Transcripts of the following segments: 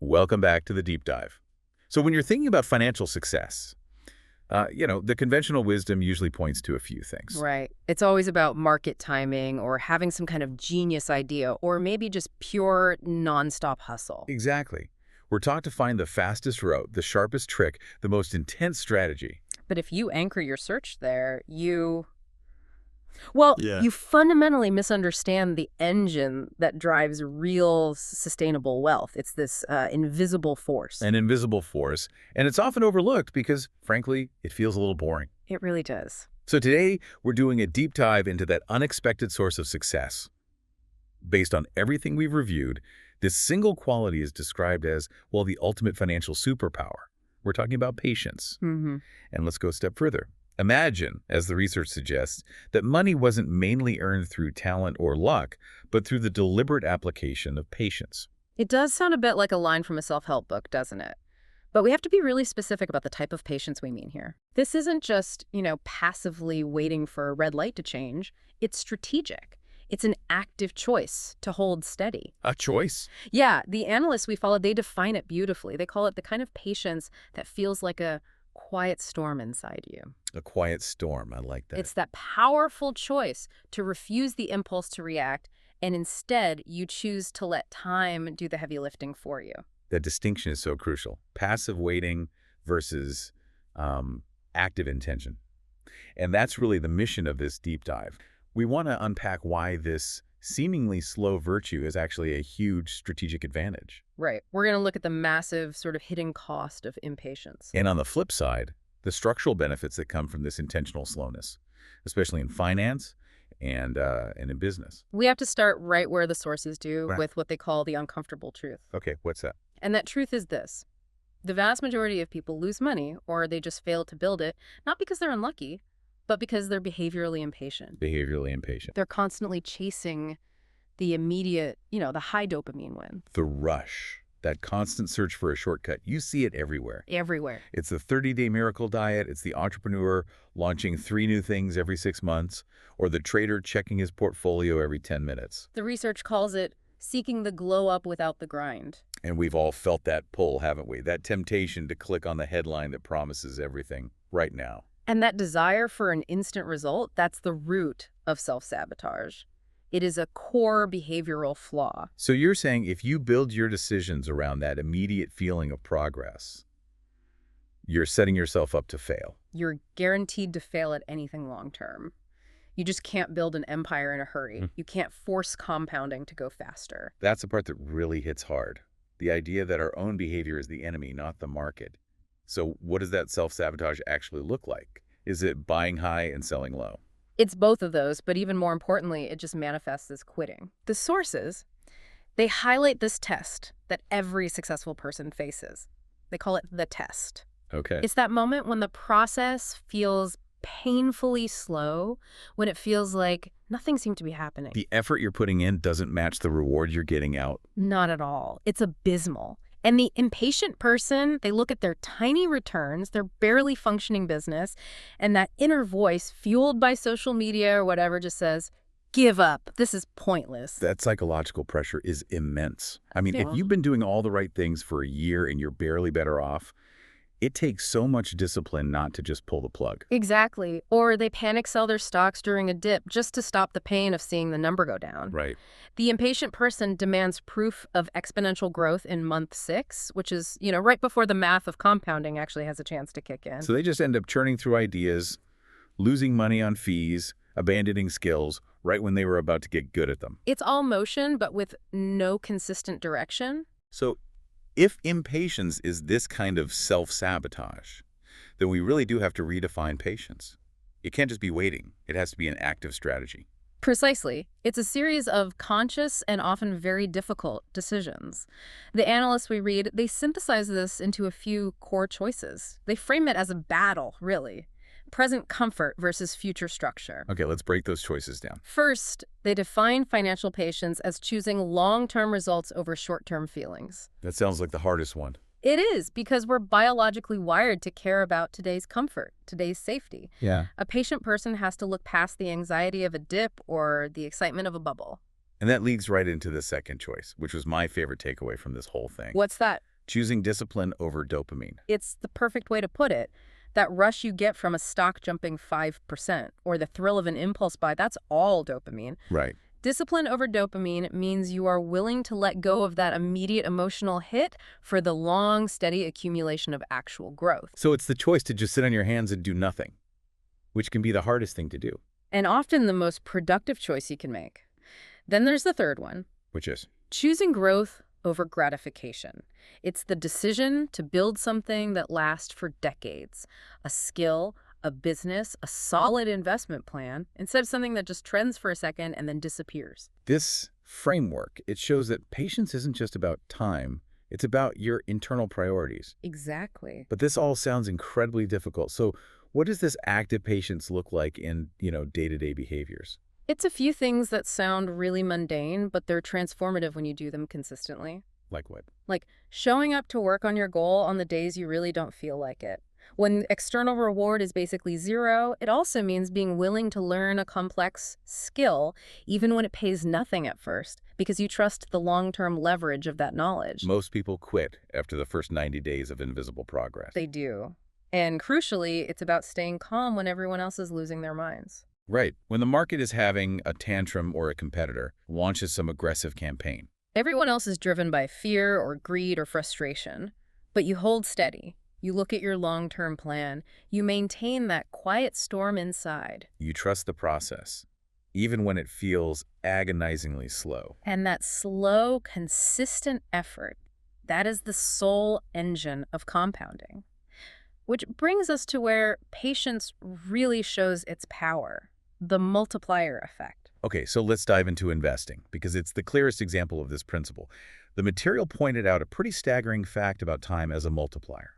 Welcome back to the deep dive. So when you're thinking about financial success, the conventional wisdom usually points to a few things. Right. It's always about market timing or having some kind of genius idea or maybe just pure nonstop hustle. Exactly. We're taught to find the fastest route, the sharpest trick, the most intense strategy. But if you anchor your search there, well, Yeah. you fundamentally misunderstand the engine that drives real sustainable wealth. It's this invisible force. An invisible force, and it's often overlooked because, frankly, it feels a little boring. It really does. So today, we're doing a deep dive into that unexpected source of success. Based on everything we've reviewed, this single quality is described as, well, the ultimate financial superpower. We're talking about patience. Mm-hmm. And let's go a step further. Imagine, as the research suggests, that money wasn't mainly earned through talent or luck, but through the deliberate application of patience. It does sound a bit like a line from a self-help book, doesn't it? But we have to be really specific about the type of patience we mean here. This isn't just, passively waiting for a red light to change. It's strategic. It's an active choice to hold steady. A choice? Yeah, the analysts we follow, they define it beautifully. They call it the kind of patience that feels like a quiet storm inside you. A quiet storm. I like that. It's that powerful choice to refuse the impulse to react, and instead you choose to let time do the heavy lifting for you. That distinction is so crucial. Passive waiting versus active intention. And that's really the mission of this deep dive. We want to unpack why this seemingly slow virtue is actually a huge strategic advantage. Right. We're going to look at the massive sort of hidden cost of impatience. And on the flip side, the structural benefits that come from this intentional slowness, especially in finance and in business. We have to start right where the sources do, Right. with what they call the uncomfortable truth. Okay, what's that? And that truth is this. The vast majority of people lose money, or they just fail to build it, not because they're unlucky, but because they're behaviorally impatient. Behaviorally impatient. They're constantly chasing the immediate, the high dopamine win. The rush, that constant search for a shortcut. You see it everywhere. Everywhere. It's the 30-day miracle diet. It's the entrepreneur launching 3 new things every 6 months, or the trader checking his portfolio every 10 minutes. The research calls it seeking the glow up without the grind. And we've all felt that pull, haven't we? That temptation to click on the headline that promises everything right now. And that desire for an instant result, that's the root of self-sabotage. It is a core behavioral flaw. So you're saying if you build your decisions around that immediate feeling of progress, you're setting yourself up to fail. You're guaranteed to fail at anything long-term. You just can't build an empire in a hurry. You can't force compounding to go faster. That's the part that really hits hard. The idea that our own behavior is the enemy, not the market. So what does that self-sabotage actually look like? Is it buying high and selling low? It's both of those, but even more importantly, it just manifests as quitting. The sources, they highlight this test that every successful person faces. They call it the test. Okay. It's that moment when the process feels painfully slow, when it feels like nothing seems to be happening. The effort you're putting in doesn't match the reward you're getting out. Not at all. It's abysmal. And the impatient person, they look at their tiny returns, their barely functioning business, and that inner voice, fueled by social media or whatever, just says, give up. This is pointless. That psychological pressure is immense. I mean, Yeah. if you've been doing all the right things for a year and you're barely better off, it takes so much discipline not to just pull the plug. Exactly. Or they panic sell their stocks during a dip just to stop the pain of seeing the number go down. Right. The impatient person demands proof of exponential growth in month 6, which is, right before the math of compounding actually has a chance to kick in. So they just end up churning through ideas, losing money on fees, abandoning skills right when they were about to get good at them. It's all motion, but with no consistent direction. So if impatience is this kind of self-sabotage, then we really do have to redefine patience. It can't just be waiting. It has to be an active strategy. Precisely. It's a series of conscious and often very difficult decisions. The analysts we read, they synthesize this into a few core choices. They frame it as a battle, really. Present comfort versus future structure. Okay, let's break those choices down. First, they define financial patience as choosing long-term results over short-term feelings. That sounds like the hardest one. It is, because we're biologically wired to care about today's comfort, today's safety. Yeah. A patient person has to look past the anxiety of a dip or the excitement of a bubble. And that leads right into the second choice, which was my favorite takeaway from this whole thing. What's that? choosing discipline over dopamine. It's the perfect way to put it. That rush you get from a stock jumping 5% or the thrill of an impulse buy, that's all dopamine. Right. Discipline over dopamine means you are willing to let go of that immediate emotional hit for the long, steady accumulation of actual growth. So it's the choice to just sit on your hands and do nothing, which can be the hardest thing to do. And often the most productive choice you can make. Then there's the third one, Which is? choosing growth over gratification. It's the decision to build something that lasts for decades, a skill, a business, a solid investment plan, instead of something that just trends for a second and then disappears. This framework, it shows that patience isn't just about time, it's about your internal priorities. Exactly. But this all sounds incredibly difficult. So what does this active patience look like in, day-to-day behaviors? It's a few things that sound really mundane, but they're transformative when you do them consistently. Like what? Like showing up to work on your goal on the days you really don't feel like it. When external reward is basically zero, it also means being willing to learn a complex skill, even when it pays nothing at first, because you trust the long-term leverage of that knowledge. Most people quit after the first 90 days of invisible progress. They do. And crucially, it's about staying calm when everyone else is losing their minds. Right. When the market is having a tantrum or a competitor launches some aggressive campaign. Everyone else is driven by fear or greed or frustration, but you hold steady. You look at your long-term plan. You maintain that quiet storm inside. You trust the process, even when it feels agonizingly slow. And that slow, consistent effort, that is the sole engine of compounding. Which brings us to where patience really shows its power, the multiplier effect. Okay, so let's dive into investing, because it's the clearest example of this principle. The material pointed out a pretty staggering fact about time as a multiplier.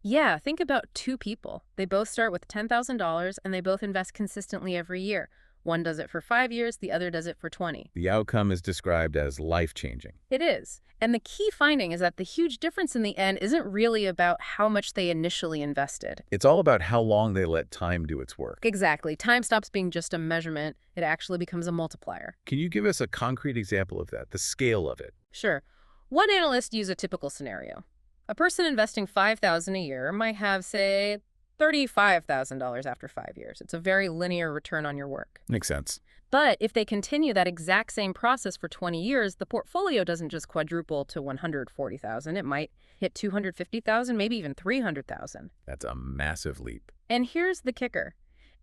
Yeah, think about two people. They both start with $10,000 and they both invest consistently every year. One does it for 5 years, the other does it for 20. The outcome is described as life-changing. It is. And the key finding is that the huge difference in the end isn't really about how much they initially invested. It's all about how long they let time do its work. Exactly. Time stops being just a measurement. It actually becomes a multiplier. Can you give us a concrete example of that, the scale of it? Sure. One analyst used a typical scenario. A person investing $5,000 a year might have, say, $35,000 after 5 years. It's a very linear return on your work. Makes sense. But if they continue that exact same process for 20 years, the portfolio doesn't just quadruple to $140,000. It might hit $250,000, maybe even $300,000. That's a massive leap. And here's the kicker.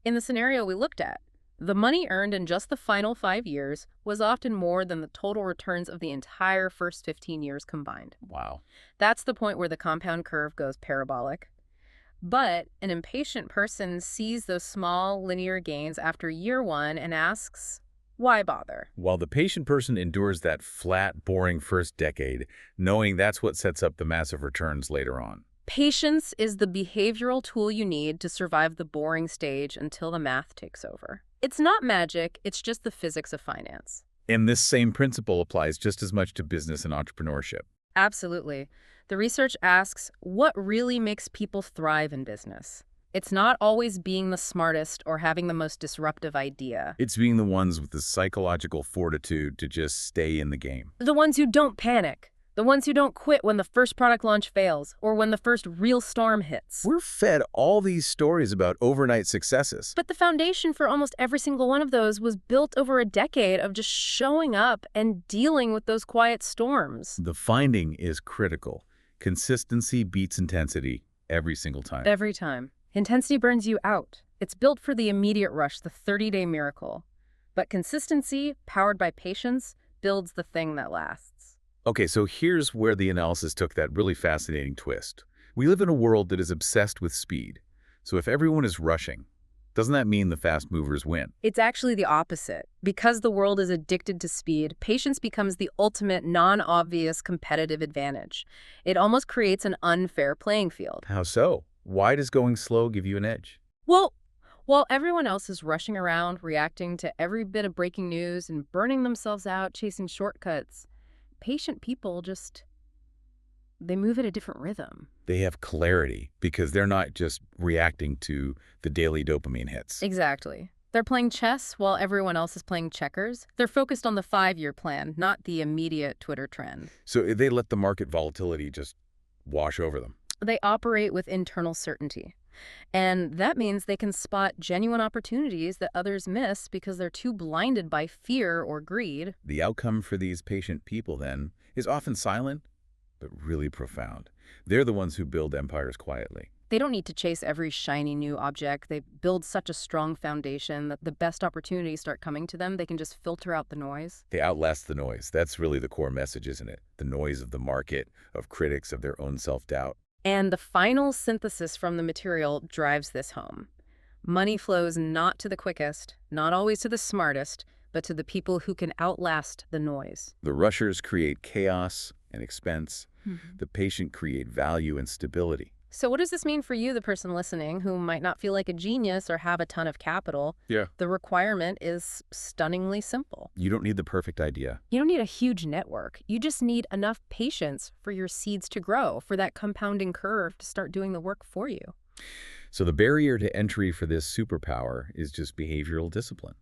In the scenario we looked at, the money earned in just the final 5 years was often more than the total returns of the entire first 15 years combined. Wow. That's the point where the compound curve goes parabolic. But an impatient person sees those small linear gains after year one and asks, why bother? While the patient person endures that flat, boring first decade, knowing that's what sets up the massive returns later on. Patience is the behavioral tool you need to survive the boring stage until the math takes over. It's not magic, it's just the physics of finance. And this same principle applies just as much to business and entrepreneurship. Absolutely. The research asks, what really makes people thrive in business? It's not always being the smartest or having the most disruptive idea. It's being the ones with the psychological fortitude to just stay in the game. The ones who don't panic. The ones who don't quit when the first product launch fails or when the first real storm hits. We're fed all these stories about overnight successes. But the foundation for almost every single one of those was built over a decade of just showing up and dealing with those quiet storms. The finding is critical. Consistency beats intensity every single time. Every time. Intensity burns you out. It's built for the immediate rush, the 30-day miracle. But consistency, powered by patience, builds the thing that lasts. Okay, so here's where the analysis took that really fascinating twist. We live in a world that is obsessed with speed. So if everyone is rushing, doesn't that mean the fast movers win? It's actually the opposite. Because the world is addicted to speed, patience becomes the ultimate non-obvious competitive advantage. It almost creates an unfair playing field. How so? Why does going slow give you an edge? Well, while everyone else is rushing around, reacting to every bit of breaking news and burning themselves out chasing shortcuts, patient people they move at a different rhythm. They have clarity because they're not just reacting to the daily dopamine hits. Exactly. They're playing chess while everyone else is playing checkers. They're focused on the 5-year plan, not the immediate Twitter trend. So they let the market volatility just wash over them. They operate with internal certainty. And that means they can spot genuine opportunities that others miss because they're too blinded by fear or greed. The outcome for these patient people, then, is often silent, but really profound. They're the ones who build empires quietly. They don't need to chase every shiny new object. They build such a strong foundation that the best opportunities start coming to them. They can just filter out the noise. They outlast the noise. That's really the core message, isn't it? The noise of the market, of critics, of their own self-doubt. And the final synthesis from the material drives this home. Money flows not to the quickest, not always to the smartest, but to the people who can outlast the noise. The rushers create chaos and expense. The patient create value and stability. So what does this mean for you, the person listening, who might not feel like a genius or have a ton of capital? Yeah. The requirement is stunningly simple. You don't need the perfect idea. You don't need a huge network. You just need enough patience for your seeds to grow, for that compounding curve to start doing the work for you. So the barrier to entry for this superpower is just behavioral discipline.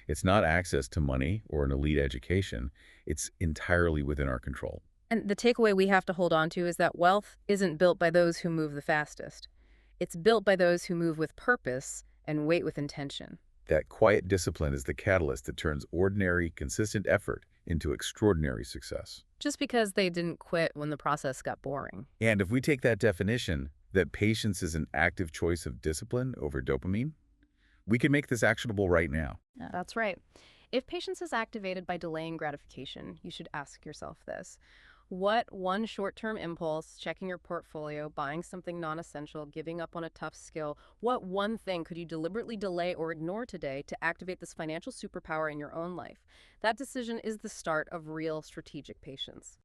It's not access to money or an elite education. It's entirely within our control. And the takeaway we have to hold on to is that wealth isn't built by those who move the fastest. It's built by those who move with purpose and wait with intention. That quiet discipline is the catalyst that turns ordinary, consistent effort into extraordinary success. Just because they didn't quit when the process got boring. And if we take that definition, that patience is an active choice of discipline over dopamine, we can make this actionable right now. That's right. If patience is activated by delaying gratification, you should ask yourself this. What one short-term impulse, checking your portfolio, buying something non-essential, giving up on a tough skill, what one thing could you deliberately delay or ignore today to activate this financial superpower in your own life? That decision is the start of real strategic patience.